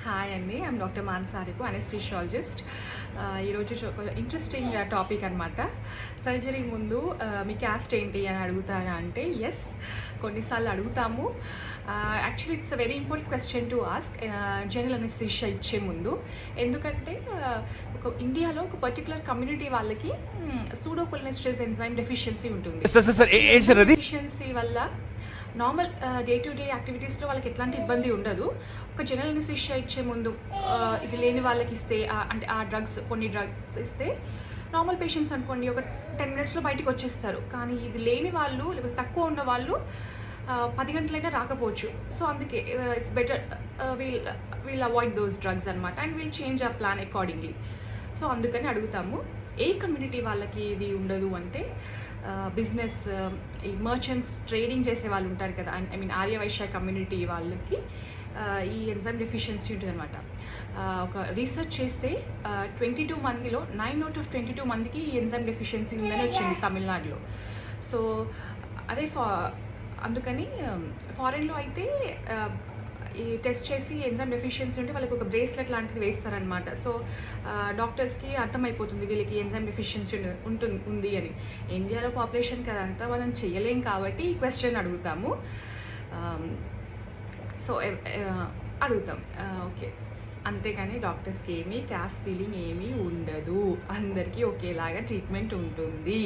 Hi అండి, I'm doctor మాన్సారిపు, anaesthesiologist. ఈరోజు interesting topic అనమాట. సర్జరీ ముందు మీ క్యాస్ట్ ఏంటి అని అడుగుతారా అంటే ఎస్, కొన్నిసార్లు అడుగుతాము. Actually it's a very important question to ask general anaesthesia ఇచ్చే ముందు. ఎందుకంటే ఇండియాలో ఒక పర్టికులర్ కమ్యూనిటీ వాళ్ళకి సూడోకోలినెస్టరేజ్ ఎంజైమ్ డెఫిషియన్సీ ఉంటుంది. డెఫిషియన్సీ వల్ల నార్మల్ డే టు డే యాక్టివిటీస్లో వాళ్ళకి ఎట్లాంటి ఇబ్బంది ఉండదు. ఒక జనరల్ అనెస్థిషియా ఇచ్చే ముందు ఇది లేని వాళ్ళకి ఇస్తే, అంటే ఆ కొన్ని డ్రగ్స్ ఇస్తే నార్మల్ పేషెంట్స్ అనుకోండి ఒక 10 minutesలో బయటికి వచ్చేస్తారు. కానీ ఇది లేని వాళ్ళు, లేకపోతే తక్కువ ఉన్న వాళ్ళు 10 గంటలైనా రాకపోవచ్చు. సో అందుకే it's better we'll avoid those drugs అనమాట, అండ్ వీల్ చేంజ్ ఆ ప్లాన్ అకార్డింగ్లీ. సో అందుకని అడుగుతాము. ఏ కమ్యూనిటీ వాళ్ళకి ఇది ఉండదు అంటే బిజినెస్, ఈ మర్చెంట్స్, ట్రేడింగ్ చేసే వాళ్ళు ఉంటారు కదా, ఐ మీన్ ఆర్యవైశ్య కమ్యూనిటీ వాళ్ళకి ఈ ఎంజైమ్ డెఫిషియన్సీ ఉంటుంది అనమాట. ఒక రీసెర్చ్ చేస్తే 22 మందిలో 9 out of 22 మందికి ఈ ఎంజైమ్ డెఫిషియన్సీ ఉందని వచ్చింది తమిళనాడులో. సో అదే అందుకని ఫారెన్లో అయితే ఈ టెస్ట్ చేసి ఎంజైమ్ డెఫిషియన్సీ ఉంటే వాళ్ళకి ఒక బ్రేస్లెట్ లాంటిది వేస్తారనమాట. సో డాక్టర్స్కి అర్థమైపోతుంది వీళ్ళకి ఎంజైమ్ డెఫిషియన్సీ ఉంది అని. ఇండియాలో పాపులేషన్కి అదంతా మనం చేయలేం కాబట్టి ఈ క్వశ్చన్ అడుగుతాము. సో అడుగుతాం, ఓకే. అంతేగాని డాక్టర్స్కి ఏమీ క్యాస్ట్ ఫీలింగ్ ఏమీ ఉండదు, అందరికీ ఒకేలాగా ట్రీట్మెంట్ ఉంటుంది.